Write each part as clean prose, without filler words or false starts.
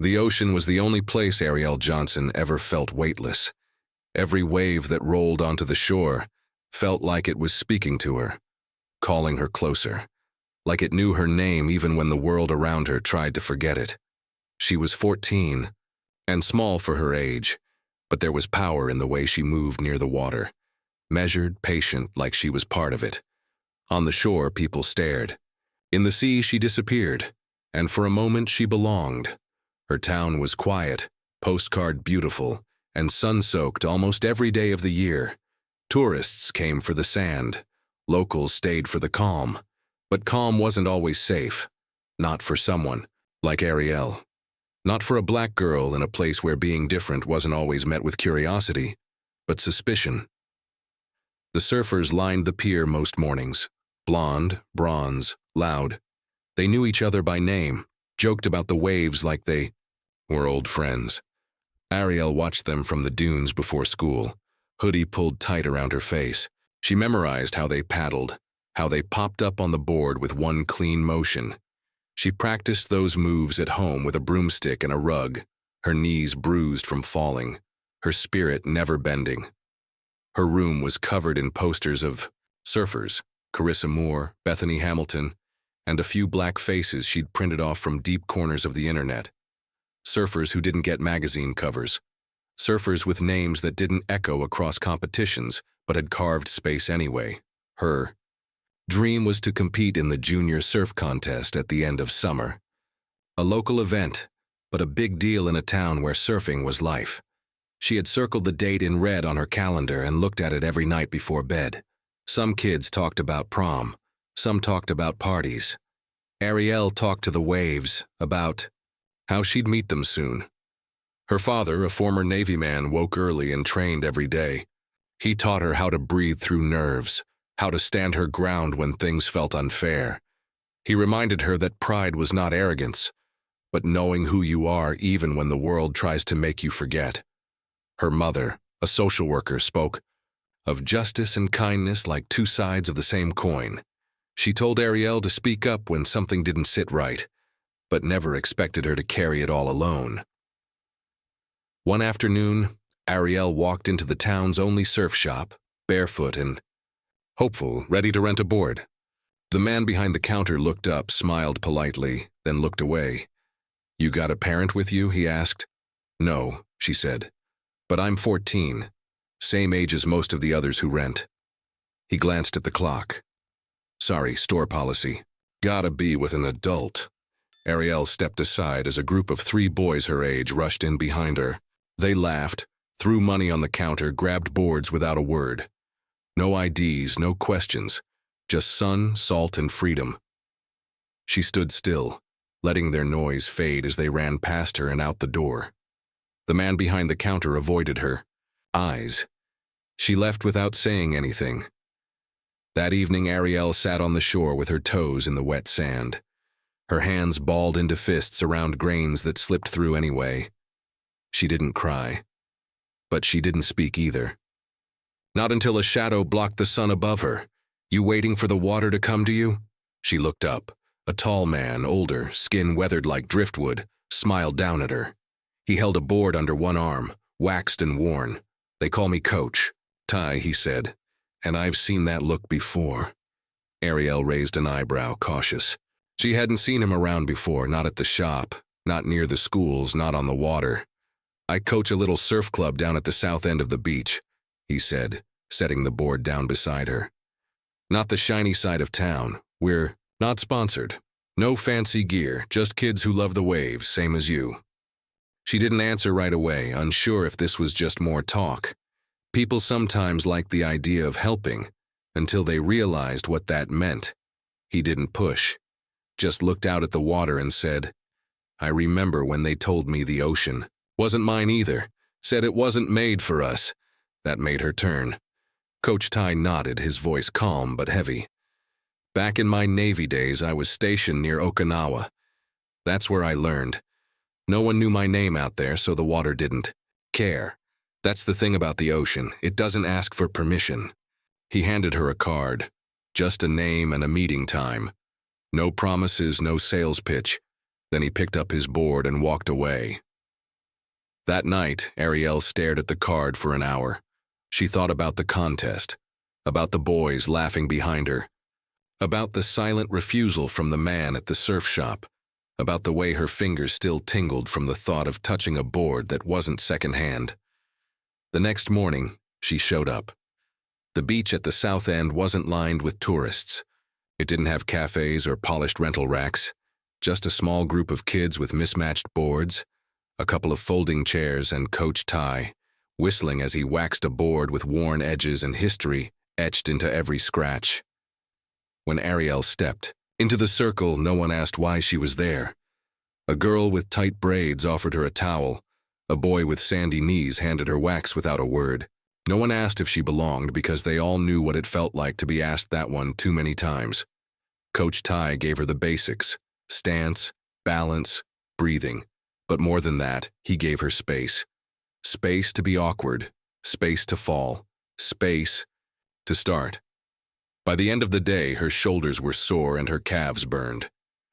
The ocean was the only place Ariel Johnson ever felt weightless. Every wave that rolled onto the shore felt like it was speaking to her, calling her closer, like it knew her name even when the world around her tried to forget it. She was 14, and small for her age, but there was power in the way she moved near the water, measured, patient, like she was part of it. On the shore, people stared. In the sea, she disappeared, and for a moment she belonged. Her town was quiet, postcard beautiful, and sun-soaked almost every day of the year. Tourists came for the sand. Locals stayed for the calm. But calm wasn't always safe. Not for someone like Ariel. Not for a black girl in a place where being different wasn't always met with curiosity, but suspicion. The surfers lined the pier most mornings. Blonde, bronze, loud. They knew each other by name, joked about the waves like they were old friends. Ariel watched them from the dunes before school, hoodie pulled tight around her face. She memorized how they paddled, how they popped up on the board with one clean motion. She practiced those moves at home with a broomstick and a rug, her knees bruised from falling, her spirit never bending. Her room was covered in posters of surfers, Carissa Moore, Bethany Hamilton, and a few black faces she'd printed off from deep corners of the internet. Surfers who didn't get magazine covers. Surfers with names that didn't echo across competitions, but had carved space anyway. Her dream was to compete in the junior surf contest at the end of summer. A local event, but a big deal in a town where surfing was life. She had circled the date in red on her calendar and looked at it every night before bed. Some kids talked about prom. Some talked about parties. Ariel talked to the waves about how she'd meet them soon. Her father, a former Navy man, woke early and trained every day. He taught her how to breathe through nerves, how to stand her ground when things felt unfair. He reminded her that pride was not arrogance, but knowing who you are even when the world tries to make you forget. Her mother, a social worker, spoke of justice and kindness like two sides of the same coin. She told Ariel to speak up when something didn't sit right, but never expected her to carry it all alone. One afternoon, Ariel walked into the town's only surf shop, barefoot and hopeful, ready to rent a board. The man behind the counter looked up, smiled politely, then looked away. "You got a parent with you?" he asked. "No," she said, "but I'm 14, same age as most of the others who rent." He glanced at the clock. "Sorry, store policy. Gotta be with an adult." Ariel stepped aside as a group of 3 boys her age rushed in behind her. They laughed, threw money on the counter, grabbed boards without a word. No IDs, no questions, just sun, salt, and freedom. She stood still, letting their noise fade as they ran past her and out the door. The man behind the counter avoided her eyes. She left without saying anything. That evening, Ariel sat on the shore with her toes in the wet sand. Her hands balled into fists around grains that slipped through anyway. She didn't cry, but she didn't speak either. Not until a shadow blocked the sun above her. "You waiting for the water to come to you?" She looked up. A tall man, older, skin weathered like driftwood, smiled down at her. He held a board under one arm, waxed and worn. "They call me Coach. Ty," he said, "and I've seen that look before." Ariel raised an eyebrow, cautious. She hadn't seen him around before, not at the shop, not near the schools, not on the water. "I coach a little surf club down at the south end of the beach," he said, setting the board down beside her. "Not the shiny side of town. We're not sponsored. No fancy gear, just kids who love the waves, same as you." She didn't answer right away, unsure if this was just more talk. People sometimes liked the idea of helping, until they realized what that meant. He didn't push, just looked out at the water and said, "I remember when they told me the ocean wasn't mine either, said it wasn't made for us." That made her turn. Coach Ty nodded, his voice calm but heavy. "Back in my Navy days, I was stationed near Okinawa. That's where I learned. No one knew my name out there, so the water didn't care. That's the thing about the ocean, it doesn't ask for permission." He handed her a card, just a name and a meeting time. No promises, no sales pitch, Then he picked up his board and walked away. That night, Ariel stared at the card for an hour. She thought about the contest, about the boys laughing behind her, about the silent refusal from the man at the surf shop, about the way her fingers still tingled from the thought of touching a board that wasn't secondhand. The next morning, she showed up. The beach at the south end wasn't lined with tourists. It didn't have cafes or polished rental racks, just a small group of kids with mismatched boards, a couple of folding chairs, and Coach Ty, whistling as he waxed a board with worn edges and history etched into every scratch. When Ariel stepped into the circle, no one asked why she was there. A girl with tight braids offered her a towel. A boy with sandy knees handed her wax without a word. No one asked if she belonged because they all knew what it felt like to be asked that one too many times. Coach Ty gave her the basics: stance, balance, breathing. But more than that, he gave her space. Space to be awkward, space to fall, space to start. By the end of the day, her shoulders were sore and her calves burned.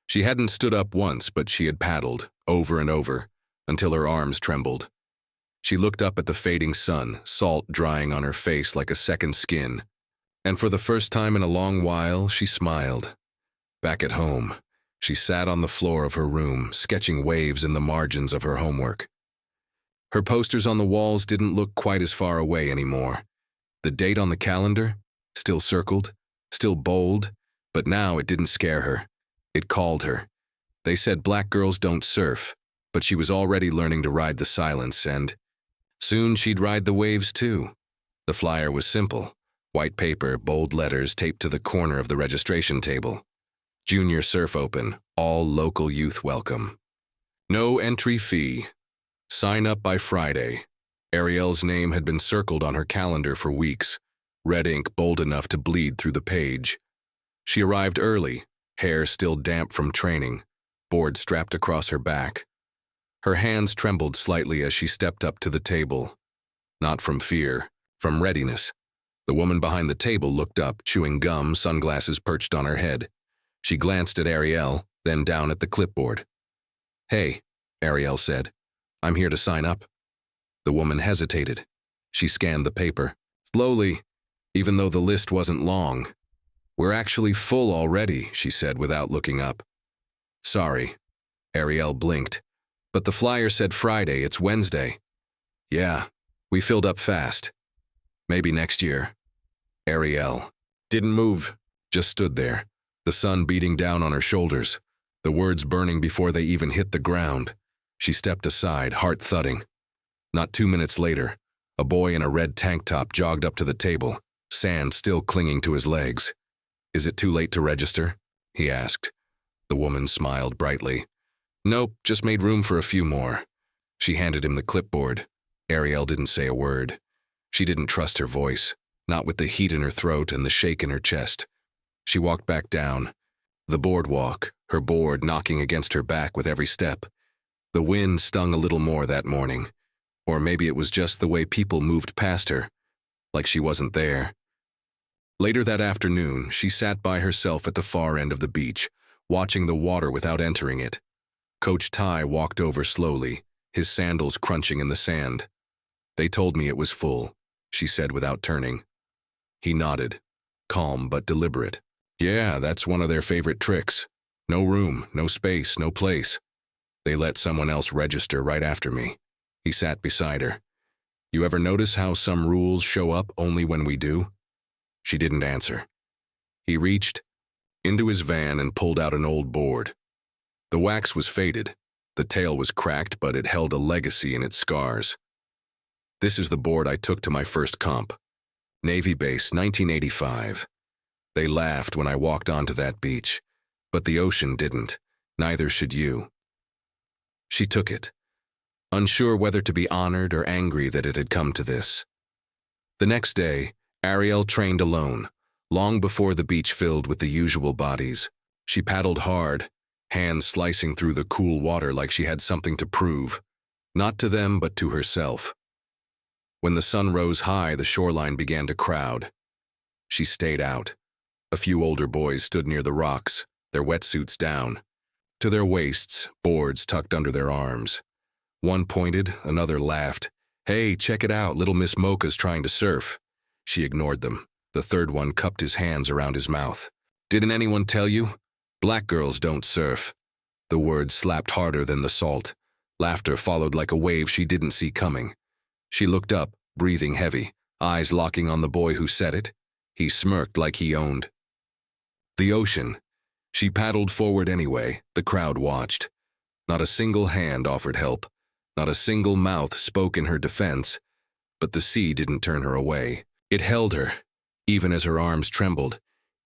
She hadn't stood up once, but she had paddled, over and over, until her arms trembled. She looked up at the fading sun, salt drying on her face like a second skin. And for the first time in a long while, she smiled. Back at home, she sat on the floor of her room, sketching waves in the margins of her homework. Her posters on the walls didn't look quite as far away anymore. The date on the calendar, still circled, still bold, but now it didn't scare her. It called her. They said black girls don't surf, but she was already learning to ride the silence, and soon she'd ride the waves too. The flyer was simple: white paper, bold letters taped to the corner of the registration table. Junior Surf Open, all local youth welcome. No entry fee. Sign up by Friday. Ariel's name had been circled on her calendar for weeks, red ink bold enough to bleed through the page. She arrived early, hair still damp from training, board strapped across her back. Her hands trembled slightly as she stepped up to the table. Not from fear, from readiness. The woman behind the table looked up, chewing gum, sunglasses perched on her head. She glanced at Ariel, then down at the clipboard. "Hey," Ariel said. "I'm here to sign up." The woman hesitated. She scanned the paper, slowly, even though the list wasn't long. "We're actually full already," she said without looking up. "Sorry." Ariel blinked. "But the flyer said Friday, it's Wednesday." "Yeah, we filled up fast. Maybe next year." Ariel didn't move, just stood there, the sun beating down on her shoulders, the words burning before they even hit the ground. She stepped aside, heart thudding. Not 2 minutes later, a boy in a red tank top jogged up to the table, sand still clinging to his legs. "Is it too late to register?" he asked. The woman smiled brightly. "Nope, just made room for a few more." She handed him the clipboard. Ariel didn't say a word. She didn't trust her voice, not with the heat in her throat and the shake in her chest. She walked back down the boardwalk, her board knocking against her back with every step. The wind stung a little more that morning, or maybe it was just the way people moved past her, like she wasn't there. Later that afternoon, she sat by herself at the far end of the beach, watching the water without entering it. Coach Ty walked over slowly, his sandals crunching in the sand. "They told me it was full," she said without turning. He nodded, calm but deliberate. "Yeah, that's one of their favorite tricks. No room, no space, no place. They let someone else register right after me." He sat beside her. "You ever notice how some rules show up only when we do?" She didn't answer. He reached into his van and pulled out an old board. The wax was faded. The tail was cracked, but it held a legacy in its scars. "This is the board I took to my first comp. Navy Base, 1985. They laughed when I walked onto that beach, but the ocean didn't. Neither should you." She took it, unsure whether to be honored or angry that it had come to this. The next day, Ariel trained alone, long before the beach filled with the usual bodies. She paddled hard, hands slicing through the cool water like she had something to prove, not to them but to herself. When the sun rose high, the shoreline began to crowd. She stayed out. A few older boys stood near the rocks, their wetsuits down. to their waists, boards tucked under their arms. One pointed, another laughed. "Hey, check it out, little Miss Mocha's trying to surf." She ignored them. The third one cupped his hands around his mouth. "Didn't anyone tell you? Black girls don't surf." The words slapped harder than the salt. Laughter followed like a wave she didn't see coming. She looked up, breathing heavy, eyes locking on the boy who said it. He smirked like he owned the ocean. She paddled forward anyway. The crowd watched. Not a single hand offered help. Not a single mouth spoke in her defense. But the sea didn't turn her away. It held her, even as her arms trembled,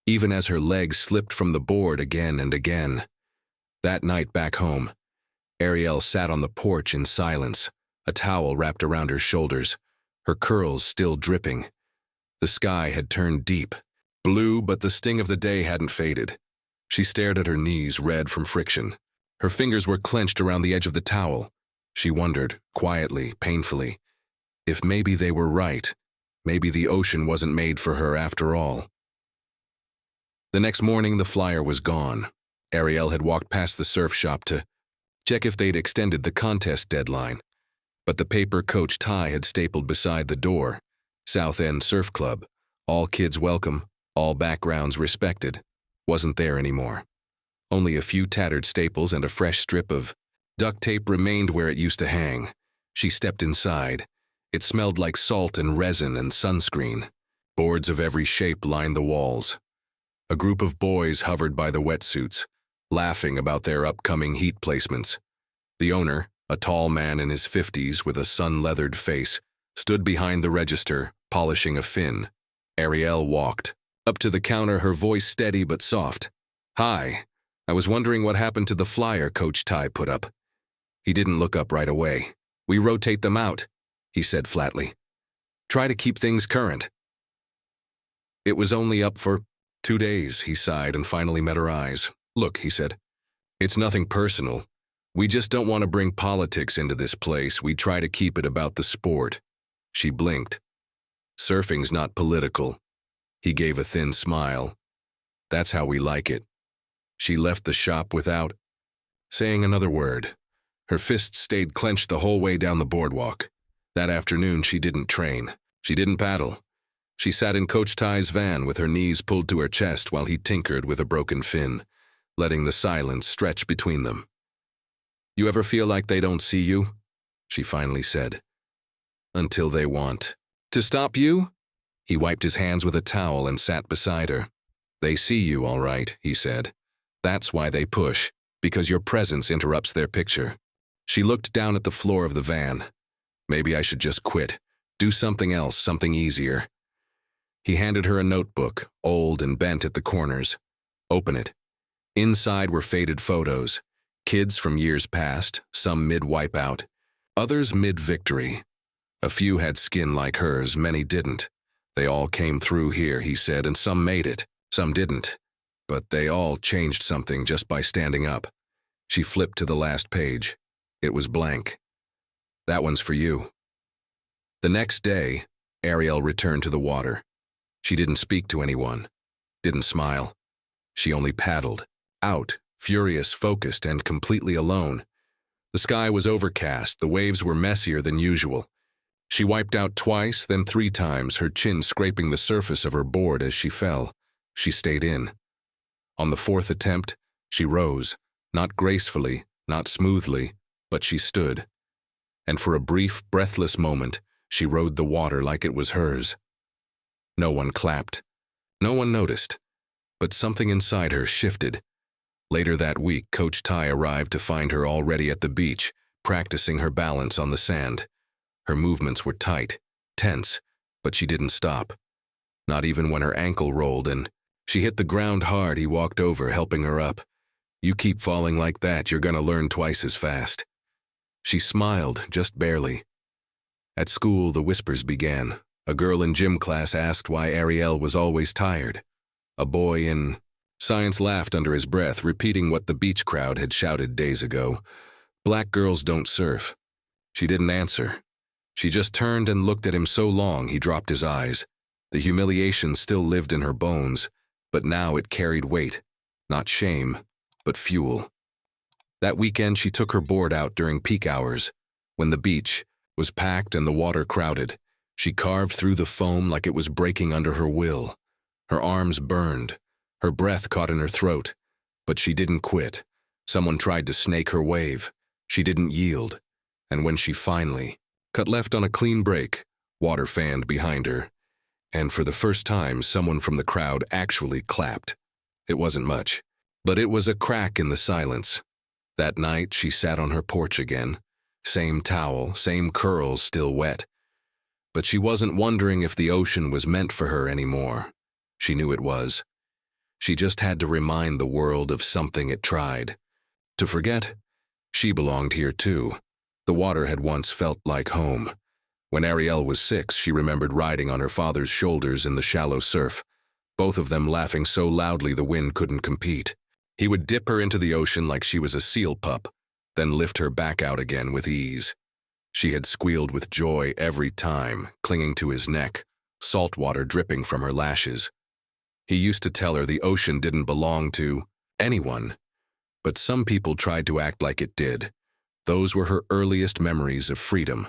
even as her legs slipped from the board again and again. That night back home, Ariel sat on the porch in silence, a towel wrapped around her shoulders, her curls still dripping. The sky had turned deep, blue, but the sting of the day hadn't faded. She stared at her knees, red from friction. Her fingers were clenched around the edge of the towel. She wondered, quietly, painfully, if maybe they were right. Maybe the ocean wasn't made for her after all. The next morning, the flyer was gone. Ariel had walked past the surf shop to check if they'd extended the contest deadline. But the paper Coach Ty had stapled beside the door, South End Surf Club, all kids welcome, all backgrounds respected, wasn't there anymore. Only a few tattered staples and a fresh strip of duct tape remained where it used to hang. She stepped inside. It smelled like salt and resin and sunscreen. Boards of every shape lined the walls. A group of boys hovered by the wetsuits, laughing about their upcoming heat placements. The owner, a tall man in his 50s with a sun-leathered face, stood behind the register, polishing a fin. Ariel walked up to the counter, her voice steady but soft. "Hi, I was wondering what happened to the flyer Coach Ty put up." He didn't look up right away. "We rotate them out," he said flatly. "Try to keep things current." "It was only up for 2 days," he sighed and finally met her eyes. "Look," he said, "it's nothing personal. We just don't want to bring politics into this place. We try to keep it about the sport." She blinked. "Surfing's not political." He gave a thin smile. "That's how we like it." She left the shop without saying another word. Her fists stayed clenched the whole way down the boardwalk. That afternoon she didn't train. She didn't paddle. She sat in Coach Ty's van with her knees pulled to her chest while he tinkered with a broken fin, letting the silence stretch between them. "You ever feel like they don't see you?" she finally said. "Until they want to stop you?" He wiped his hands with a towel and sat beside her. "They see you, all right," he said. "That's why they push, because your presence interrupts their picture." She looked down at the floor of the van. "Maybe I should just quit. Do something else, something easier." He handed her a notebook, old and bent at the corners. "Open it." Inside were faded photos. Kids from years past, some mid-wipeout, others mid-victory. A few had skin like hers, many didn't. They all came through here, he said, and some made it, some didn't. But they all changed something just by standing up. She flipped to the last page. It was blank. "That one's for you." The next day, Ariel returned to the water. She didn't speak to anyone, didn't smile. She only paddled, out, furious, focused, and completely alone. The sky was overcast, the waves were messier than usual. She wiped out twice, then 3 times, her chin scraping the surface of her board as she fell. She stayed in. On the 4th attempt, she rose, not gracefully, not smoothly, but she stood. And for a brief, breathless moment, she rode the water like it was hers. No one clapped. No one noticed. But something inside her shifted. Later that week, Coach Ty arrived to find her already at the beach, practicing her balance on the sand. Her movements were tight, tense, but she didn't stop. Not even when her ankle rolled and she hit the ground hard. He walked over, helping her up. "You keep falling like that, you're gonna learn twice as fast." She smiled, just barely. At school, the whispers began. A girl in gym class asked why Ariel was always tired. A boy in science laughed under his breath, repeating what the beach crowd had shouted days ago. "Black girls don't surf." She didn't answer. She just turned and looked at him so long he dropped his eyes. The humiliation still lived in her bones, but now it carried weight. Not shame, but fuel. That weekend, she took her board out during peak hours, when the beach was packed and the water crowded. She carved through the foam like it was breaking under her will. Her arms burned. Her breath caught in her throat. But she didn't quit. Someone tried to snake her wave. She didn't yield. And when she finally cut left on a clean break, water fanned behind her. And for the first time, someone from the crowd actually clapped. It wasn't much, but it was a crack in the silence. That night, she sat on her porch again. Same towel, same curls still wet. But she wasn't wondering if the ocean was meant for her anymore. She knew it was. She just had to remind the world of something it tried to forget. She belonged here too. The water had once felt like home. When Ariel was 6, she remembered riding on her father's shoulders in the shallow surf, both of them laughing so loudly the wind couldn't compete. He would dip her into the ocean like she was a seal pup, then lift her back out again with ease. She had squealed with joy every time, clinging to his neck, salt water dripping from her lashes. He used to tell her the ocean didn't belong to anyone, but some people tried to act like it did. Those were her earliest memories of freedom.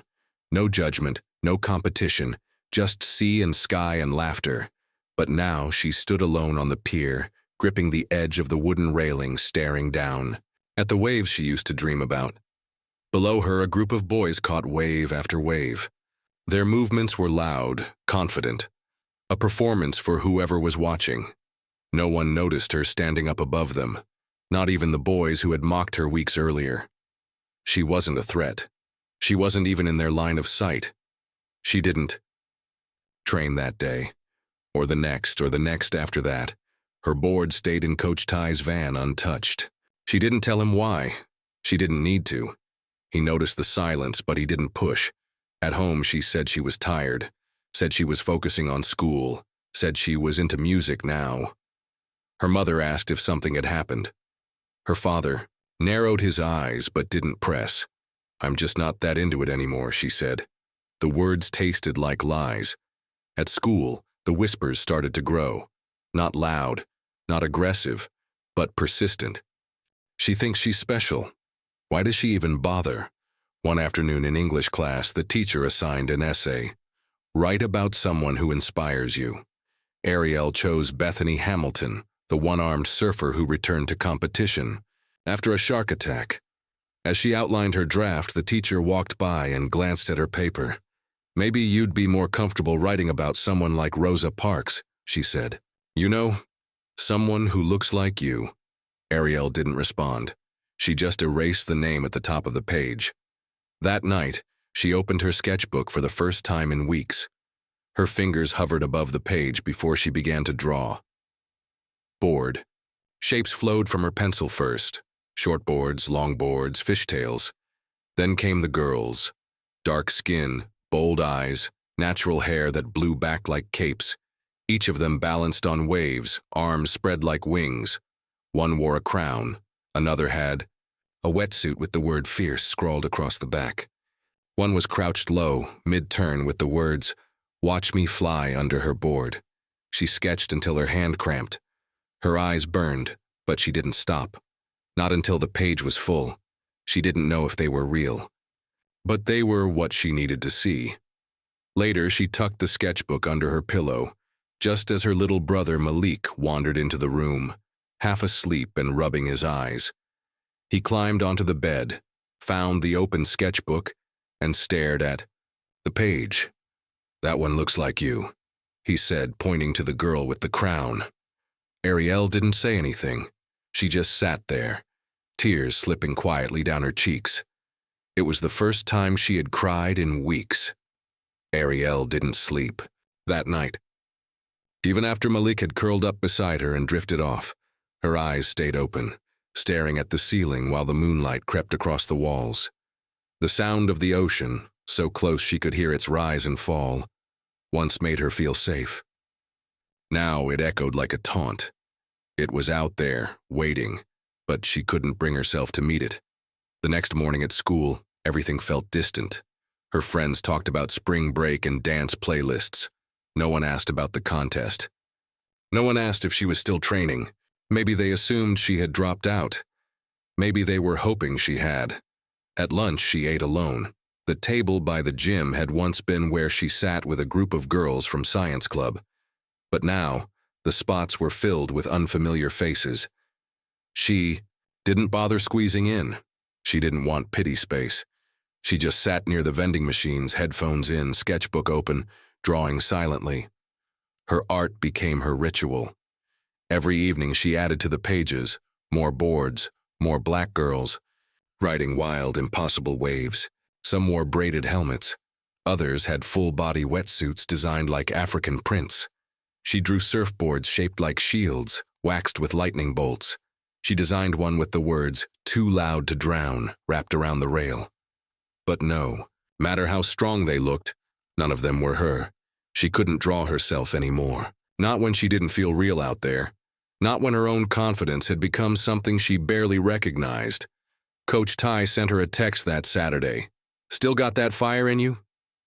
No judgment, no competition, just sea and sky and laughter. But now she stood alone on the pier, gripping the edge of the wooden railing, staring down at the waves she used to dream about. Below her, a group of boys caught wave after wave. Their movements were loud, confident, a performance for whoever was watching. No one noticed her standing up above them, not even the boys who had mocked her weeks earlier. She wasn't a threat. She wasn't even in their line of sight. She didn't train that day, or the next after that. Her board stayed in Coach Ty's van untouched. She didn't tell him why. She didn't need to. He noticed the silence, but he didn't push. At home, she said she was tired, said she was focusing on school, said she was into music now. Her mother asked if something had happened. Her father narrowed his eyes but didn't press. "I'm just not that into it anymore," she said. The words tasted like lies. At school, the whispers started to grow. Not loud, not aggressive, but persistent. "She thinks she's special. Why does she even bother?" One afternoon in English class, the teacher assigned an essay. Write about someone who inspires you. Ariel chose Bethany Hamilton, the one-armed surfer who returned to competition after a shark attack. As she outlined her draft, the teacher walked by and glanced at her paper. "Maybe you'd be more comfortable writing about someone like Rosa Parks," she said. "You know, someone who looks like you." Ariel didn't respond. She just erased the name at the top of the page. That night, she opened her sketchbook for the first time in weeks. Her fingers hovered above the page before she began to draw. Board. Shapes flowed from her pencil first. Shortboards, longboards, fishtails. Then came the girls. Dark skin, bold eyes, natural hair that blew back like capes. Each of them balanced on waves, arms spread like wings. One wore a crown. Another had a wetsuit with the word fierce scrawled across the back. One was crouched low, mid-turn, with the words, "Watch me fly," under her board. She sketched until her hand cramped. Her eyes burned, but she didn't stop. Not until the page was full. She didn't know if they were real. But they were what she needed to see. Later, she tucked the sketchbook under her pillow, just as her little brother Malik wandered into the room, half asleep and rubbing his eyes. He climbed onto the bed, found the open sketchbook, and stared at the page. "That one looks like you," he said, pointing to the girl with the crown. Ariel didn't say anything. She just sat there, tears slipping quietly down her cheeks. It was the first time she had cried in weeks. Ariel didn't sleep that night. Even after Malik had curled up beside her and drifted off, her eyes stayed open, staring at the ceiling while the moonlight crept across the walls. The sound of the ocean, so close she could hear its rise and fall, once made her feel safe. Now it echoed like a taunt. It was out there, waiting, but she couldn't bring herself to meet it. The next morning at school, everything felt distant. Her friends talked about spring break and dance playlists. No one asked about the contest. No one asked if she was still training. Maybe they assumed she had dropped out. Maybe they were hoping she had. At lunch, she ate alone. The table by the gym had once been where she sat with a group of girls from science club. But now, the spots were filled with unfamiliar faces. She didn't bother squeezing in. She didn't want pity space. She just sat near the vending machines, headphones in, sketchbook open, drawing silently. Her art became her ritual. Every evening she added to the pages, more boards, more black girls, riding wild, impossible waves. Some wore braided helmets. Others had full-body wetsuits designed like African prints. She drew surfboards shaped like shields, waxed with lightning bolts. She designed one with the words, "Too loud to drown," wrapped around the rail. But no matter how strong they looked, none of them were her. She couldn't draw herself anymore. Not when she didn't feel real out there. Not when her own confidence had become something she barely recognized. Coach Ty sent her a text that Saturday. "Still got that fire in you?"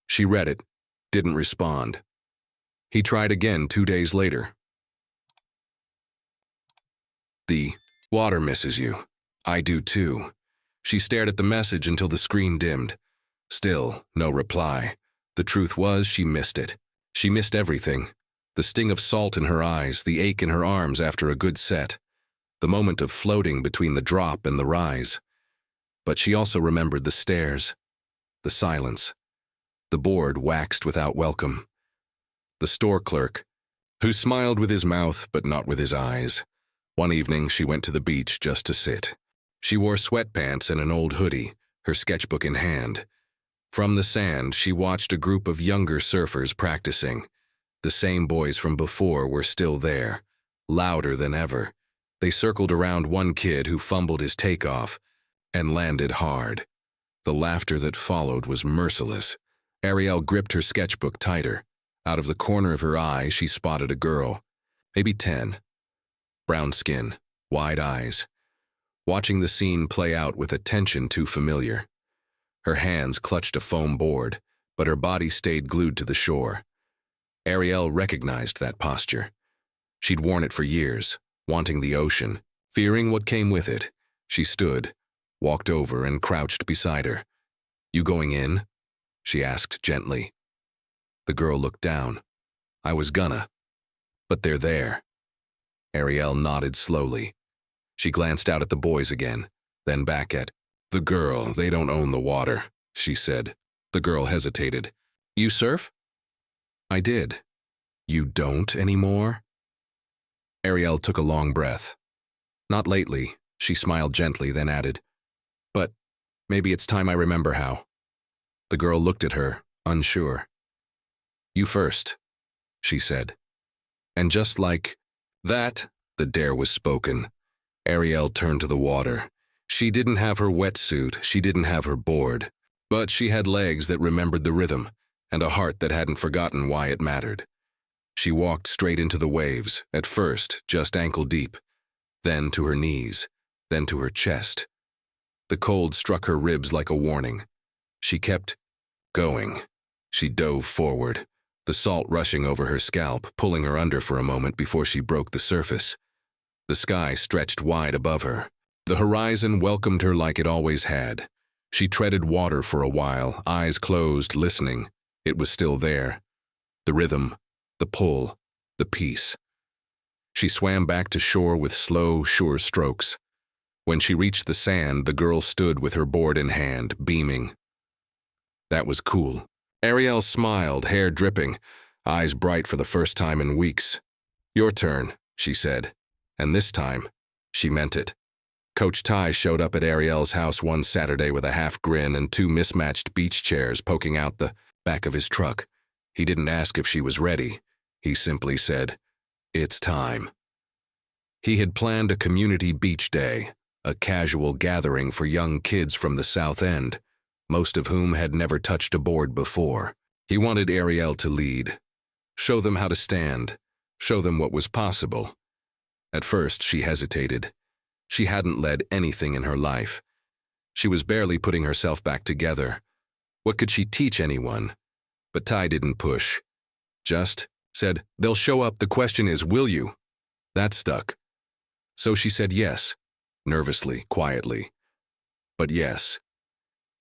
She read it, didn't respond. He tried again 2 days later. "The water misses you. I do too." She stared at the message until the screen dimmed. Still, no reply. The truth was, she missed it. She missed everything. The sting of salt in her eyes, the ache in her arms after a good set, the moment of floating between the drop and the rise. But she also remembered the stairs, the silence, the board waxed without welcome, the store clerk, who smiled with his mouth but not with his eyes. One evening she went to the beach just to sit. She wore sweatpants and an old hoodie, her sketchbook in hand. From the sand, she watched a group of younger surfers practicing. The same boys from before were still there, louder than ever. They circled around one kid who fumbled his takeoff and landed hard. The laughter that followed was merciless. Ariel gripped her sketchbook tighter. Out of the corner of her eye, she spotted a girl, maybe 10. Brown skin, wide eyes, watching the scene play out with a tension too familiar. Her hands clutched a foam board, but her body stayed glued to the shore. Ariel recognized that posture. She'd worn it for years, wanting the ocean, fearing what came with it. She stood, walked over, and crouched beside her. "You going in?" she asked gently. The girl looked down. "I was gonna. But they're there." Ariel nodded slowly. She glanced out at the boys again, then back at the girl. "They don't own the water," she said. The girl hesitated. "You surf?" "I did." "You don't anymore?" Ariel took a long breath. "Not lately," she smiled gently, then added, "But maybe it's time I remember how." The girl looked at her, unsure. "You first," she said. And just like that, the dare was spoken. Ariel turned to the water. She didn't have her wetsuit, she didn't have her board, but she had legs that remembered the rhythm, and a heart that hadn't forgotten why it mattered. She walked straight into the waves, at first just ankle deep, then to her knees, then to her chest. The cold struck her ribs like a warning. She kept going. She dove forward, the salt rushing over her scalp, pulling her under for a moment before she broke the surface. The sky stretched wide above her. The horizon welcomed her like it always had. She treaded water for a while, eyes closed, listening. It was still there. The rhythm, the pull, the peace. She swam back to shore with slow, sure strokes. When she reached the sand, the girl stood with her board in hand, beaming. That was cool. Ariel smiled, hair dripping, eyes bright for the first time in weeks. "Your turn," she said. And this time, she meant it. Coach Ty showed up at Ariel's house one Saturday with a half grin and 2 mismatched beach chairs poking out the back of his truck. He didn't ask if she was ready. He simply said, "It's time." He had planned a community beach day, a casual gathering for young kids from the South End, most of whom had never touched a board before. He wanted Ariel to lead, show them how to stand, show them what was possible. At first, she hesitated. She hadn't led anything in her life. She was barely putting herself back together. What could she teach anyone? But Ty didn't push. Just said, "They'll show up. The question is, will you?" That stuck. So she said yes. nervously, quietly. But yes,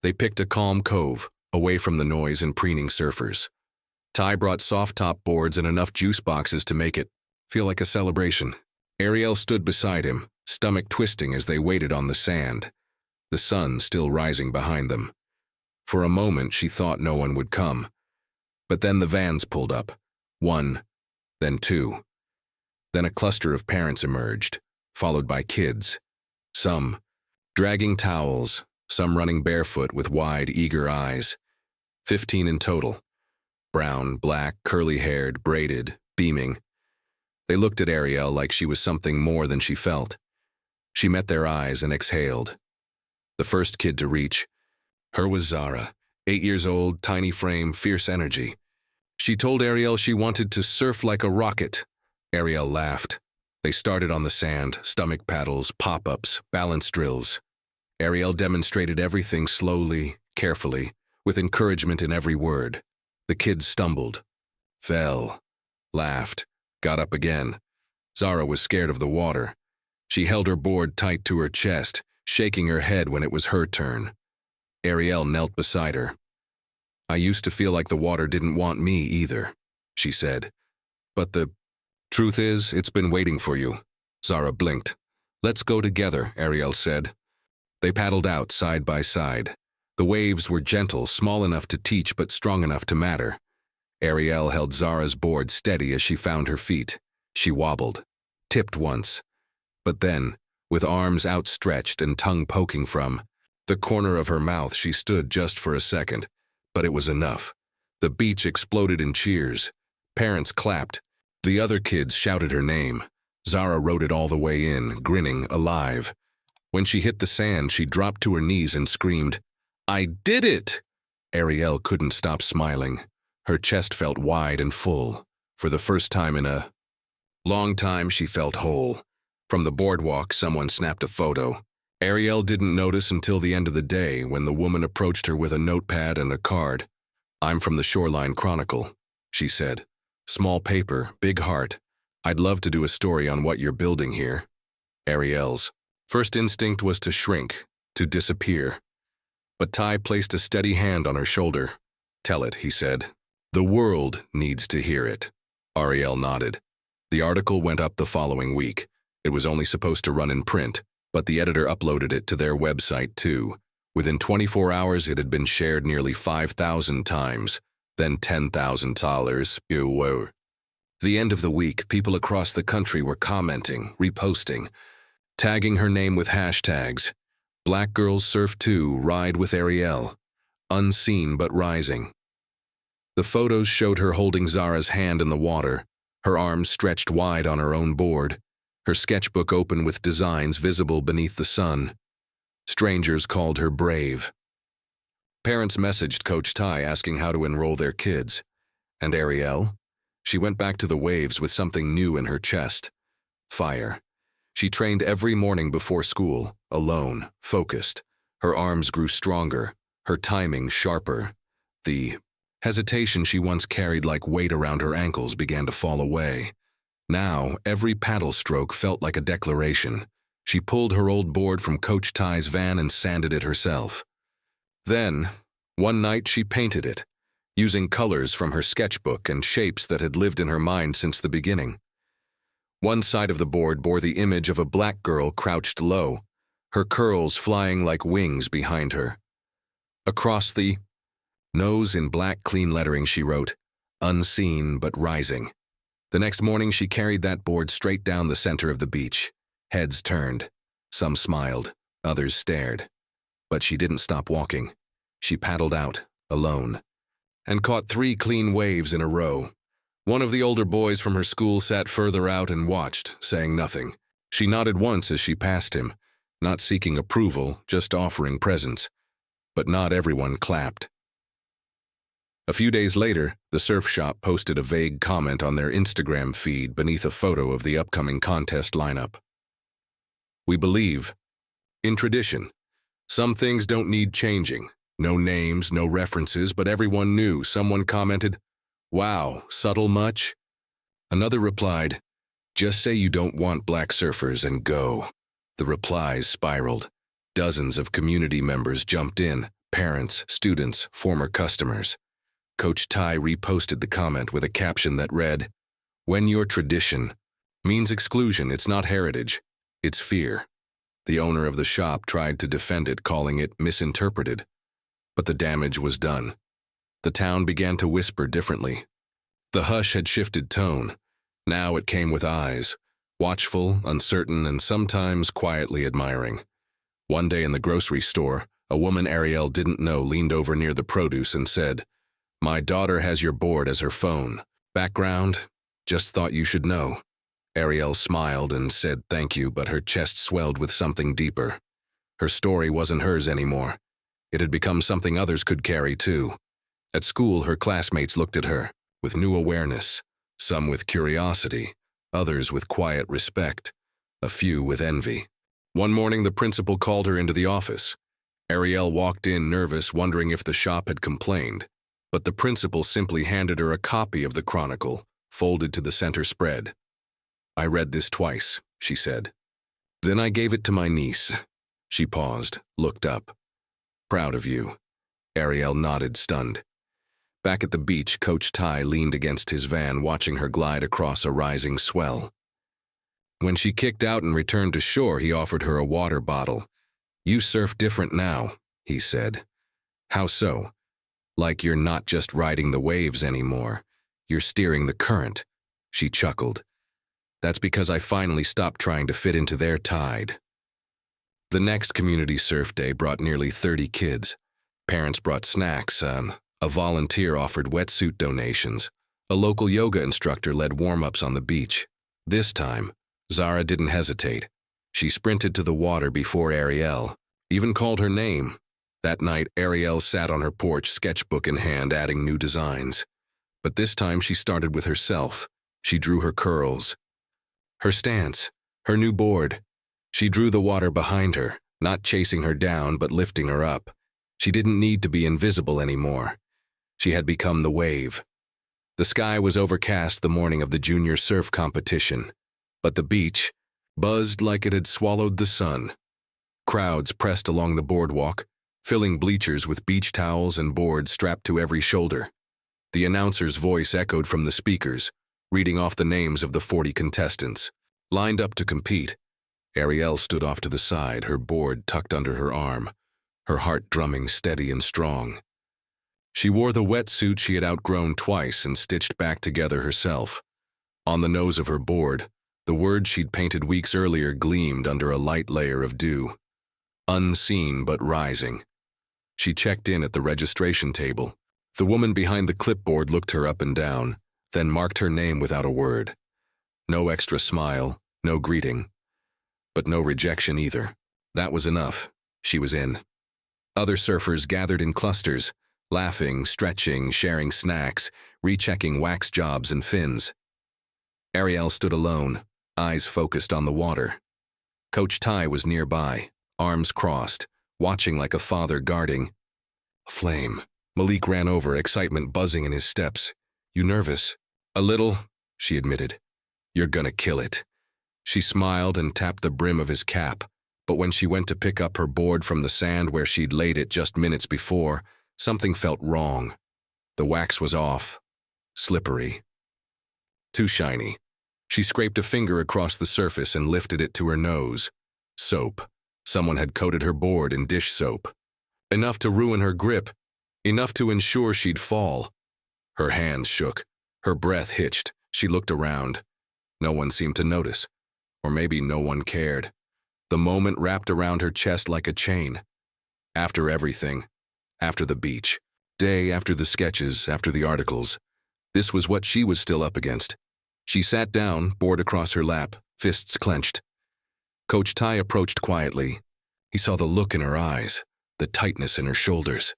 they picked a calm cove, away from the noise and preening surfers. Ty brought soft-top boards and enough juice boxes to make it feel like a celebration. Ariel stood beside him, stomach twisting as they waited on the sand, the sun still rising behind them. For a moment, she thought no one would come. But then the vans pulled up. One, then two. Then a cluster of parents emerged, followed by kids. Some dragging towels, some running barefoot with wide, eager eyes. 15 in total. Brown, black, curly-haired, braided, beaming. They looked at Ariel like she was something more than she felt. She met their eyes and exhaled. The first kid to reach her was Zara, 8 years old, tiny frame, fierce energy. She told Ariel she wanted to surf like a rocket. Ariel laughed. They started on the sand, stomach paddles, pop-ups, balance drills. Ariel demonstrated everything slowly, carefully, with encouragement in every word. The kids stumbled, fell, laughed, got up again. Zara was scared of the water. She held her board tight to her chest, shaking her head when it was her turn. Ariel knelt beside her. "I used to feel like the water didn't want me either," she said. "But the truth is, it's been waiting for you." Zara blinked. "Let's go together," Ariel said. They paddled out side by side. The waves were gentle, small enough to teach but strong enough to matter. Ariel held Zara's board steady as she found her feet. She wobbled, tipped once. But then, with arms outstretched and tongue poking from the corner of her mouth, she stood just for a second. But it was enough. The beach exploded in cheers. Parents clapped. The other kids shouted her name. Zara rode it all the way in, grinning, alive. When she hit the sand, she dropped to her knees and screamed, "I did it!" Ariel couldn't stop smiling. Her chest felt wide and full. For the first time in a long time, she felt whole. From the boardwalk, someone snapped a photo. Ariel didn't notice until the end of the day when the woman approached her with a notepad and a card. "I'm from the Shoreline Chronicle," she said. "Small paper, big heart. I'd love to do a story on what you're building here." Ariel's first instinct was to shrink, to disappear. But Ty placed a steady hand on her shoulder. "Tell it," he said. "The world needs to hear it." Ariel nodded. The article went up the following week. It was only supposed to run in print, but the editor uploaded it to their website too. Within 24 hours, it had been shared nearly 5,000 times, then $10,000. The end of the week, people across the country were commenting, reposting, tagging her name with hashtags. "Black Girls Surf Too, Ride with Ariel," "Unseen but Rising." The photos showed her holding Zara's hand in the water, her arms stretched wide on her own board, her sketchbook open with designs visible beneath the sun. Strangers called her brave. Parents messaged Coach Ty asking how to enroll their kids. And Ariel? She went back to the waves with something new in her chest. Fire. She trained every morning before school, alone, focused. Her arms grew stronger, her timing sharper. The hesitation she once carried like weight around her ankles began to fall away. Now, every paddle stroke felt like a declaration. She pulled her old board from Coach Ty's van and sanded it herself. Then, one night she painted it, using colors from her sketchbook and shapes that had lived in her mind since the beginning. One side of the board bore the image of a black girl crouched low, her curls flying like wings behind her. Across the nose in black clean lettering she wrote, "Unseen but Rising." The next morning she carried that board straight down the center of the beach. Heads turned. Some smiled, others stared. But she didn't stop walking. She paddled out, alone, and caught 3 clean waves in a row. One of the older boys from her school sat further out and watched, saying nothing. She nodded once as she passed him, not seeking approval, just offering presence. But not everyone clapped. A few days later, the surf shop posted a vague comment on their Instagram feed beneath a photo of the upcoming contest lineup. "We believe in tradition. Some things don't need changing. No names, no references, but everyone knew." Someone commented, "Wow, subtle much?" Another replied, "Just say you don't want black surfers and go." The replies spiraled. Dozens of community members jumped in, parents, students, former customers. Coach Ty reposted the comment with a caption that read, "When your tradition means exclusion, it's not heritage, it's fear." The owner of the shop tried to defend it, calling it misinterpreted. But the damage was done. The town began to whisper differently. The hush had shifted tone. Now it came with eyes, watchful, uncertain, and sometimes quietly admiring. One day in the grocery store, a woman Ariel didn't know leaned over near the produce and said, "My daughter has your board as her phone. Background? Just thought you should know." Ariel smiled and said thank you, but her chest swelled with something deeper. Her story wasn't hers anymore. It had become something others could carry too. At school, her classmates looked at her with new awareness, some with curiosity, others with quiet respect, a few with envy. One morning, the principal called her into the office. Ariel walked in nervous, wondering if the shop had complained, but the principal simply handed her a copy of the Chronicle, folded to the center spread. "I read this twice," she said. "Then I gave it to my niece." She paused, looked up. "Proud of you." Ariel nodded, stunned. Back at the beach, Coach Ty leaned against his van, watching her glide across a rising swell. When she kicked out and returned to shore, he offered her a water bottle. "You surf different now," he said. "How so?" "Like you're not just riding the waves anymore. You're steering the current." She chuckled. "That's because I finally stopped trying to fit into their tide." The next community surf day brought nearly 30 kids. Parents brought snacks, a volunteer offered wetsuit donations. A local yoga instructor led warm-ups on the beach. This time, Zara didn't hesitate. She sprinted to the water before Ariel, even called her name. That night, Ariel sat on her porch, sketchbook in hand, adding new designs. But this time she started with herself. She drew her curls, her stance, her new board. She drew the water behind her, not chasing her down, but lifting her up. She didn't need to be invisible anymore. She had become the wave. The sky was overcast the morning of the junior surf competition, but the beach buzzed like it had swallowed the sun. Crowds pressed along the boardwalk, filling bleachers with beach towels and boards strapped to every shoulder. The announcer's voice echoed from the speakers, reading off the names of the 40 contestants, lined up to compete. Ariel stood off to the side, her board tucked under her arm, her heart drumming steady and strong. She wore the wetsuit she had outgrown twice and stitched back together herself. On the nose of her board, the words she'd painted weeks earlier gleamed under a light layer of dew. Unseen but rising. She checked in at the registration table. The woman behind the clipboard looked her up and down, then marked her name without a word. No extra smile, no greeting. But no rejection either. That was enough. She was in. Other surfers gathered in clusters, laughing, stretching, sharing snacks, rechecking wax jobs and fins. Ariel stood alone, eyes focused on the water. Coach Ty was nearby, arms crossed, watching like a father guarding. Flame. Malik ran over, excitement buzzing in his steps. "You nervous?" "A little," she admitted. "You're gonna kill it." She smiled and tapped the brim of his cap, but when she went to pick up her board from the sand where she'd laid it just minutes before, something felt wrong. The wax was off. Slippery. Too shiny. She scraped a finger across the surface and lifted it to her nose. Soap. Someone had coated her board in dish soap. Enough to ruin her grip. Enough to ensure she'd fall. Her hands shook. Her breath hitched. She looked around. No one seemed to notice. Or maybe no one cared. The moment wrapped around her chest like a chain. After everything. After the beach. Day after the sketches, after the articles. This was what she was still up against. She sat down, board across her lap, fists clenched. Coach Ty approached quietly. He saw the look in her eyes, the tightness in her shoulders.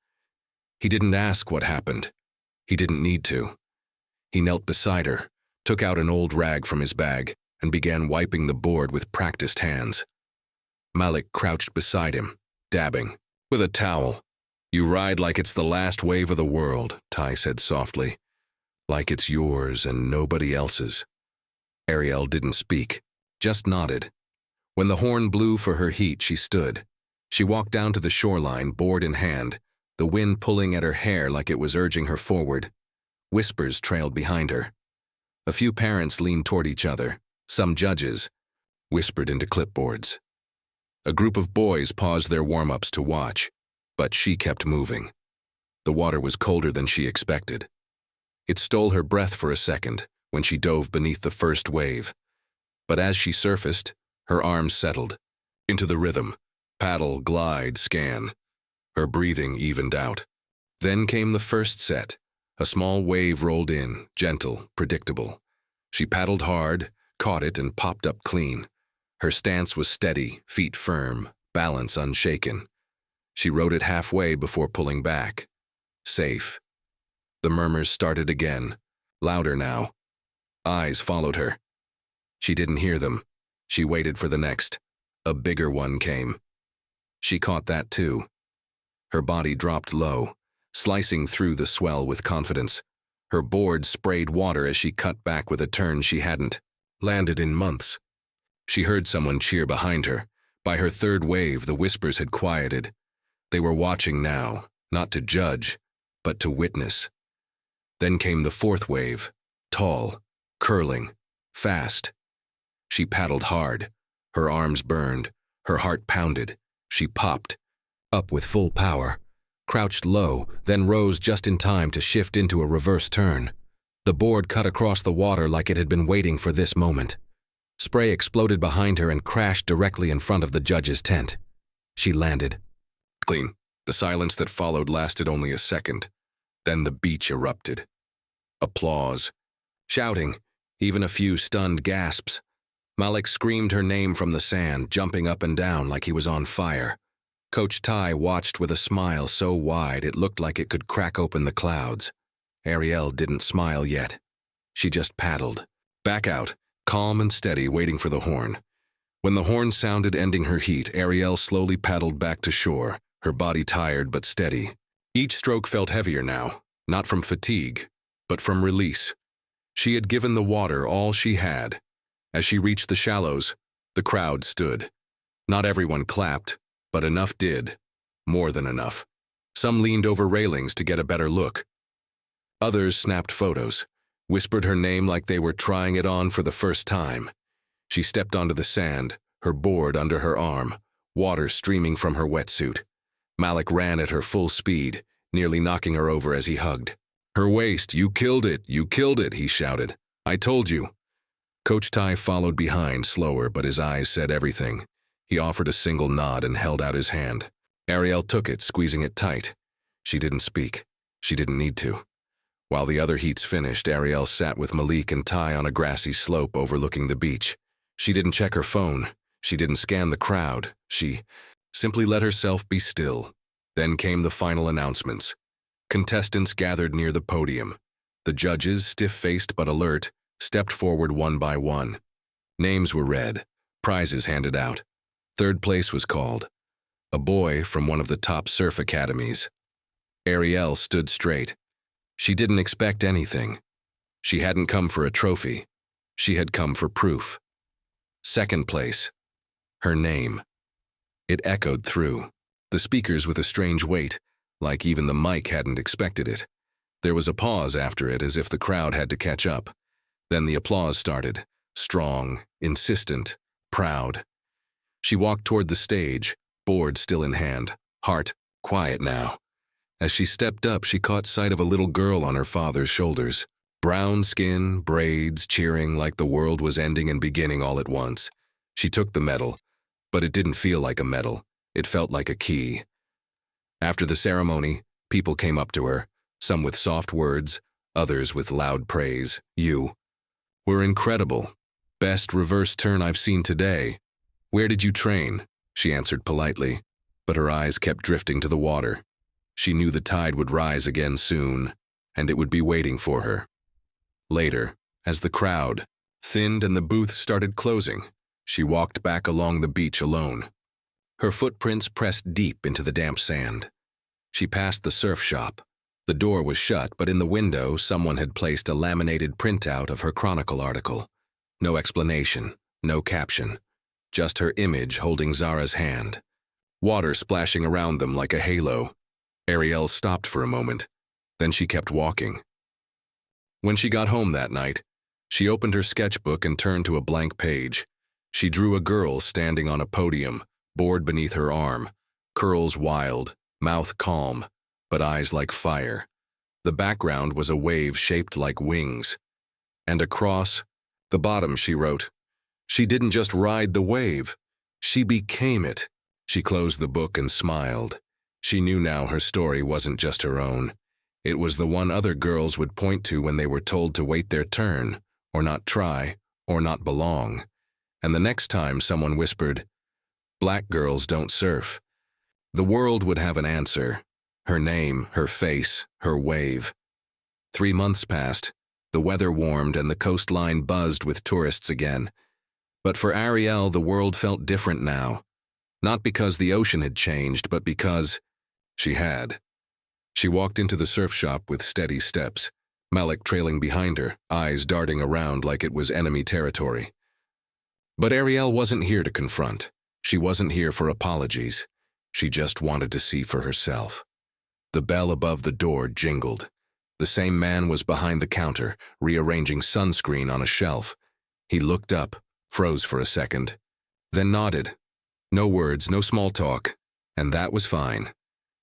He didn't ask what happened. He didn't need to. He knelt beside her, took out an old rag from his bag, and began wiping the board with practiced hands. Malik crouched beside him, dabbing, with a towel. "You ride like it's the last wave of the world," Ty said softly. "Like it's yours and nobody else's." Ariel didn't speak, just nodded. When the horn blew for her heat, she stood. She walked down to the shoreline, board in hand, the wind pulling at her hair like it was urging her forward. Whispers trailed behind her. A few parents leaned toward each other. Some judges whispered into clipboards. A group of boys paused their warm-ups to watch, but she kept moving. The water was colder than she expected. It stole her breath for a second when she dove beneath the first wave. But as she surfaced, her arms settled into the rhythm. Paddle, glide, scan. Her breathing evened out. Then came the first set. A small wave rolled in, gentle, predictable. She paddled hard, caught it, and popped up clean. Her stance was steady, feet firm, balance unshaken. She rode it halfway before pulling back. Safe. The murmurs started again, louder now. Eyes followed her. She didn't hear them. She waited for the next. A bigger one came. She caught that too. Her body dropped low, slicing through the swell with confidence. Her board sprayed water as she cut back with a turn she hadn't landed in months. She heard someone cheer behind her. By her third wave, the whispers had quieted. They were watching now, not to judge, but to witness. Then came the fourth wave, tall, curling, fast. She paddled hard. Her arms burned. Her heart pounded. She popped, up with full power, crouched low, then rose just in time to shift into a reverse turn. The board cut across the water like it had been waiting for this moment. Spray exploded behind her and crashed directly in front of the judge's tent. She landed. Clean. The silence that followed lasted only a second. Then the beach erupted. Applause. Shouting. Even a few stunned gasps. Malik screamed her name from the sand, jumping up and down like he was on fire. Coach Ty watched with a smile so wide it looked like it could crack open the clouds. Ariel didn't smile yet. She just paddled. Back out, calm and steady, waiting for the horn. When the horn sounded, ending her heat, Ariel slowly paddled back to shore, her body tired but steady. Each stroke felt heavier now, not from fatigue, but from release. She had given the water all she had. As she reached the shallows, the crowd stood. Not everyone clapped, but enough did. More than enough. Some leaned over railings to get a better look. Others snapped photos, whispered her name like they were trying it on for the first time. She stepped onto the sand, her board under her arm, water streaming from her wetsuit. Malik ran at her full speed, nearly knocking her over as he hugged. Her waist, you killed it, he shouted. I told you. Coach Ty followed behind, slower, but his eyes said everything. He offered a single nod and held out his hand. Ariel took it, squeezing it tight. She didn't speak. She didn't need to. While the other heats finished, Ariel sat with Malik and Ty on a grassy slope overlooking the beach. She didn't check her phone. She didn't scan the crowd. She simply let herself be still. Then came the final announcements. Contestants gathered near the podium. The judges, stiff-faced but alert, stepped forward one by one. Names were read, prizes handed out. Third place was called. A boy from one of the top surf academies. Ariel stood straight. She didn't expect anything. She hadn't come for a trophy. She had come for proof. Second place. Her name. It echoed through. The speakers with a strange weight, like even the mic hadn't expected it. There was a pause after it, as if the crowd had to catch up. Then the applause started, strong, insistent, proud. She walked toward the stage, board still in hand, heart quiet now. As she stepped up, she caught sight of a little girl on her father's shoulders. Brown skin, braids, cheering like the world was ending and beginning all at once. She took the medal, but it didn't feel like a medal. It felt like a key. After the ceremony, people came up to her, some with soft words, others with loud praise. You were incredible. Best reverse turn I've seen today. Where did you train? She answered politely, but her eyes kept drifting to the water. She knew the tide would rise again soon, and it would be waiting for her. Later, as the crowd thinned and the booth started closing, she walked back along the beach alone. Her footprints pressed deep into the damp sand. She passed the surf shop. The door was shut, but in the window, someone had placed a laminated printout of her Chronicle article. No explanation, no caption. just her image holding Zara's hand. Water splashing around them like a halo. Ariel stopped for a moment, then she kept walking. When she got home that night, she opened her sketchbook and turned to a blank page. She drew a girl standing on a podium, board beneath her arm, curls wild, mouth calm, but eyes like fire. The background was a wave shaped like wings. And across the bottom she wrote, "She didn't just ride the wave, she became it." She closed the book and smiled. She knew now her story wasn't just her own. It was the one other girls would point to when they were told to wait their turn, or not try, or not belong. And the next time someone whispered, "Black girls don't surf," the world would have an answer. Her name, her face, her wave. 3 months passed. The weather warmed and the coastline buzzed with tourists again. But for Ariel, the world felt different now. Not because the ocean had changed, but because she had. She walked into the surf shop with steady steps, Malik trailing behind her, eyes darting around like it was enemy territory. But Ariel wasn't here to confront. She wasn't here for apologies. She just wanted to see for herself. The bell above the door jingled. The same man was behind the counter, rearranging sunscreen on a shelf. He looked up, froze for a second, then nodded. No words, no small talk, and that was fine.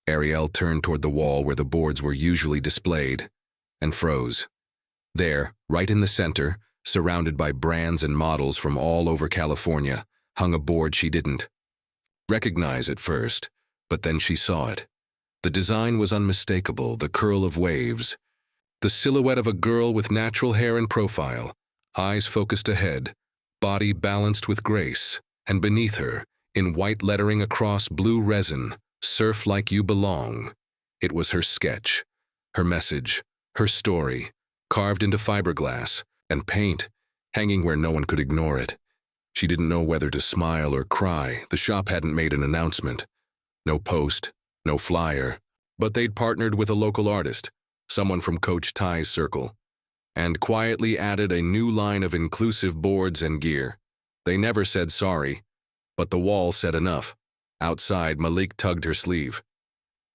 Ariel turned toward the wall where the boards were usually displayed, and froze. There, right in the center, surrounded by brands and models from all over California, hung a board she didn't recognize at first, but then she saw it. The design was unmistakable, the curl of waves. The silhouette of a girl with natural hair and profile, eyes focused ahead, body balanced with grace, and beneath her, in white lettering across blue resin, "Surf like you belong." It was her sketch, her message, her story, carved into fiberglass, and paint, hanging where no one could ignore it. She didn't know whether to smile or cry. The shop hadn't made an announcement. No post, no flyer, but they'd partnered with a local artist, someone from Coach Ty's circle, and quietly added a new line of inclusive boards and gear. They never said sorry, but the wall said enough. Outside, Malik tugged her sleeve.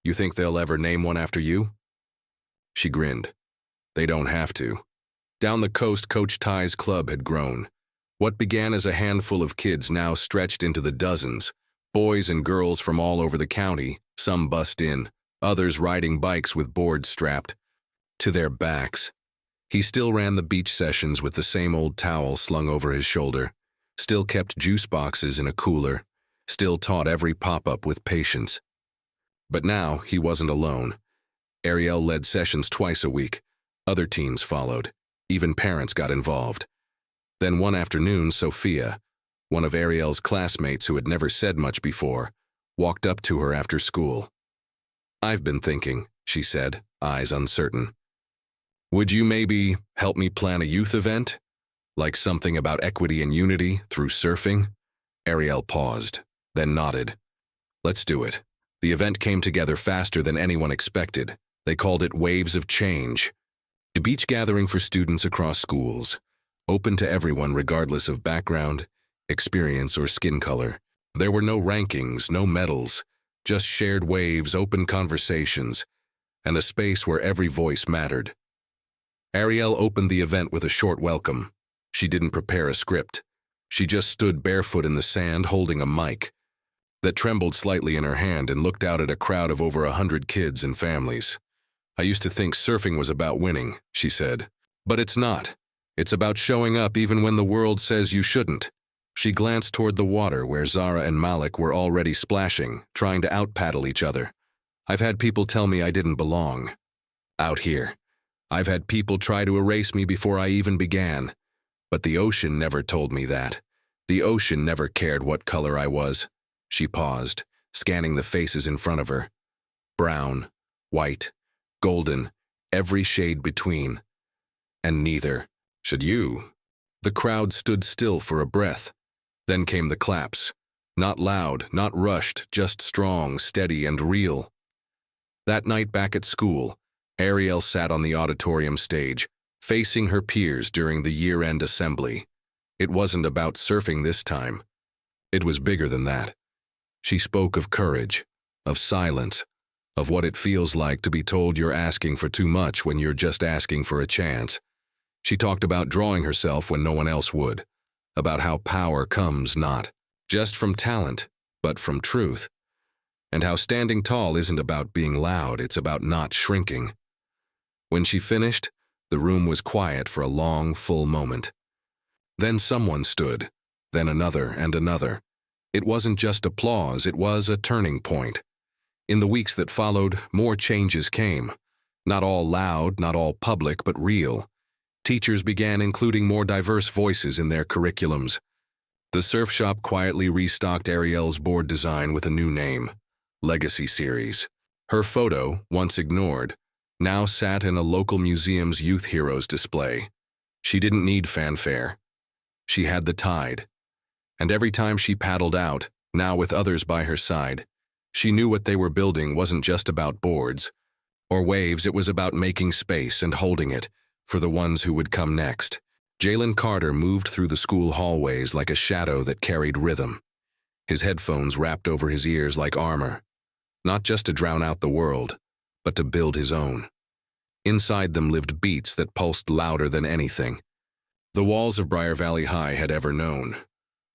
"You think they'll ever name one after you?" She grinned. They don't have to. Down the coast, Coach Ty's club had grown. What began as a handful of kids now stretched into the dozens, boys and girls from all over the county, some bussed in, others riding bikes with boards strapped to their backs. He still ran the beach sessions with the same old towel slung over his shoulder, still kept juice boxes in a cooler, still taught every pop-up with patience. But now he wasn't alone. Ariel led sessions twice a week. Other teens followed. Even parents got involved. Then one afternoon, Sophia, one of Ariel's classmates who had never said much before, walked up to her after school. "I've been thinking," she said, eyes uncertain. "Would you maybe help me plan a youth event? Like something about equity and unity through surfing?" Ariel paused, then nodded. "Let's do it." The event came together faster than anyone expected. They called it Waves of Change. A beach gathering for students across schools, open to everyone regardless of background, experience, or skin color. There were no rankings, no medals, just shared waves, open conversations, and a space where every voice mattered. Ariel opened the event with a short welcome. She didn't prepare a script. She just stood barefoot in the sand holding a mic that trembled slightly in her hand and looked out at a crowd of over 100 kids and families. "I used to think surfing was about winning," she said. "But it's not. It's about showing up even when the world says you shouldn't." She glanced toward the water where Zara and Malik were already splashing, trying to out-paddle each other. "I've had people tell me I didn't belong out here. I've had people try to erase me before I even began. But the ocean never told me that. The ocean never cared what color I was." She paused, scanning the faces in front of her. Brown, white, golden, every shade between. And neither should you. The crowd stood still for a breath. Then came the claps. Not loud, not rushed, just strong, steady, and real. That night back at school, Ariel sat on the auditorium stage, facing her peers during the year-end assembly. It wasn't about surfing this time. It was bigger than that. She spoke of courage, of silence, of what it feels like to be told you're asking for too much when you're just asking for a chance. She talked about drawing herself when no one else would, about how power comes not just from talent, but from truth, and how standing tall isn't about being loud, it's about not shrinking. When she finished, the room was quiet for a long, full moment. Then someone stood, then another and another. It wasn't just applause, it was a turning point. In the weeks that followed, more changes came. Not all loud, not all public, but real. Teachers began including more diverse voices in their curriculums. The surf shop quietly restocked Ariel's board design with a new name, Legacy Series. Her photo, once ignored, now sat in a local museum's Youth Heroes display. She didn't need fanfare. She had the tide. And every time she paddled out, now with others by her side, she knew what they were building wasn't just about boards or waves, it was about making space and holding it for the ones who would come next. Jalen Carter moved through the school hallways like a shadow that carried rhythm, his headphones wrapped over his ears like armor, not just to drown out the world, but to build his own. Inside them lived beats that pulsed louder than anything the walls of Briar Valley High had ever known.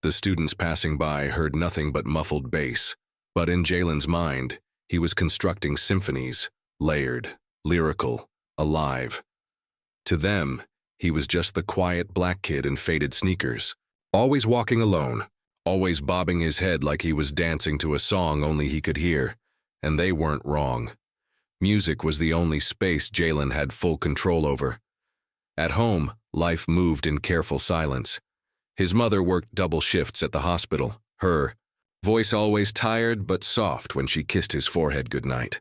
The students passing by heard nothing but muffled bass, but in Jalen's mind, he was constructing symphonies, layered, lyrical, alive. To them, he was just the quiet black kid in faded sneakers, always walking alone, always bobbing his head like he was dancing to a song only he could hear, and they weren't wrong. Music was the only space Jalen had full control over. At home, life moved in careful silence. His mother worked double shifts at the hospital, her voice always tired but soft when she kissed his forehead goodnight.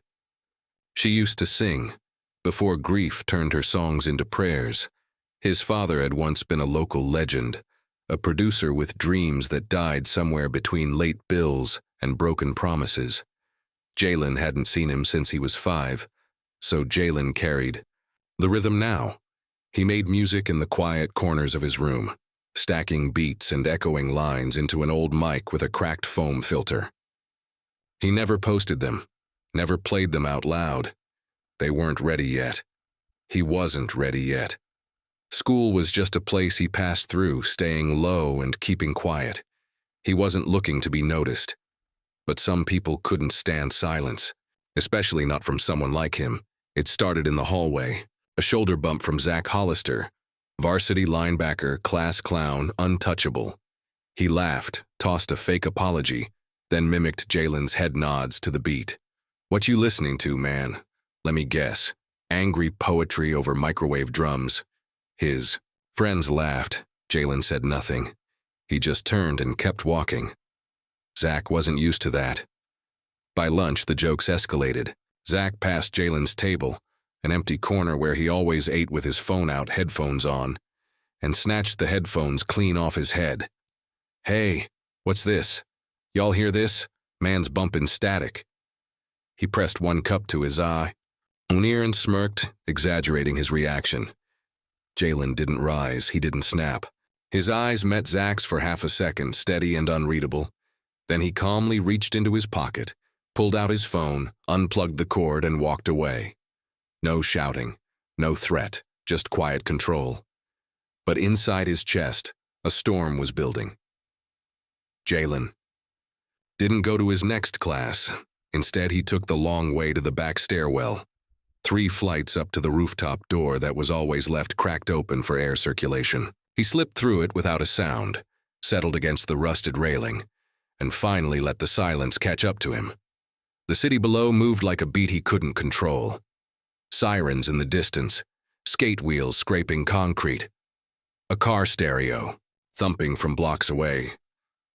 She used to sing, before grief turned her songs into prayers. His father had once been a local legend, a producer with dreams that died somewhere between late bills and broken promises. Jalen hadn't seen him since he was 5, so Jalen carried the rhythm now. He made music in the quiet corners of his room, stacking beats and echoing lines into an old mic with a cracked foam filter. He never posted them, never played them out loud. They weren't ready yet. He wasn't ready yet. School was just a place he passed through, staying low and keeping quiet. He wasn't looking to be noticed. But some people couldn't stand silence, especially not from someone like him. It started in the hallway, a shoulder bump from Zach Hollister, varsity linebacker, class clown, untouchable. He laughed, tossed a fake apology, then mimicked Jalen's head nods to the beat. "What you listening to, man?" "Let me guess. Angry poetry over microwave drums." His friends laughed. Jalen said nothing. He just turned and kept walking. Zach wasn't used to that. By lunch, the jokes escalated. Zach passed Jalen's table, an empty corner where he always ate with his phone out, headphones on, and snatched the headphones clean off his head. "Hey, what's this? Y'all hear this? Man's bumping static." He pressed one cup to his eye. Munir and smirked, exaggerating his reaction. Jalen didn't rise, he didn't snap. His eyes met Zach's for half a second, steady and unreadable. Then he calmly reached into his pocket, pulled out his phone, unplugged the cord, and walked away. No shouting, no threat, just quiet control. But inside his chest, a storm was building. Jalen didn't go to his next class. Instead, he took the long way to the back stairwell, 3 flights up to the rooftop door that was always left cracked open for air circulation. He slipped through it without a sound, settled against the rusted railing, and finally let the silence catch up to him. The city below moved like a beat he couldn't control. Sirens in the distance, skate wheels scraping concrete, a car stereo thumping from blocks away.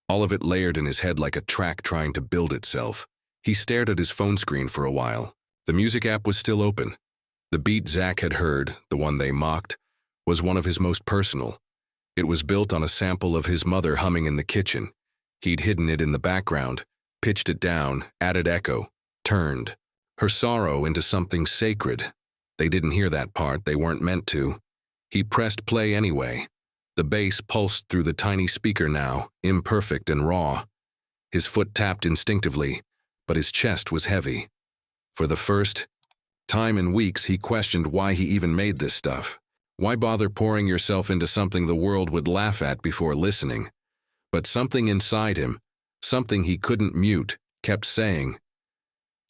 All of it layered in his head like a track trying to build itself. He stared at his phone screen for a while. The music app was still open. The beat Zach had heard, the one they mocked, was one of his most personal. It was built on a sample of his mother humming in the kitchen. He'd hidden it in the background, pitched it down, added echo, turned her sorrow into something sacred. They didn't hear that part, they weren't meant to. He pressed play anyway. The bass pulsed through the tiny speaker now, imperfect and raw. His foot tapped instinctively, but his chest was heavy. For the first time in weeks, he questioned why he even made this stuff. Why bother pouring yourself into something the world would laugh at before listening? But something inside him, something he couldn't mute, kept saying,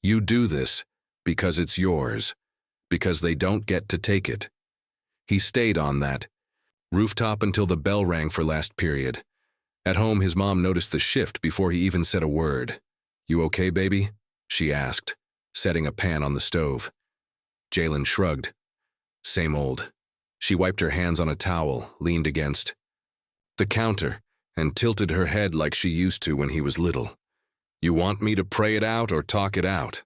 "You do this because it's yours, because they don't get to take it." He stayed on that rooftop until the bell rang for last period. At home, his mom noticed the shift before he even said a word. "You okay, baby?" she asked, setting a pan on the stove. Jalen shrugged. Same old. She wiped her hands on a towel, leaned against the counter, and tilted her head like she used to when he was little. "You want me to pray it out or talk it out?"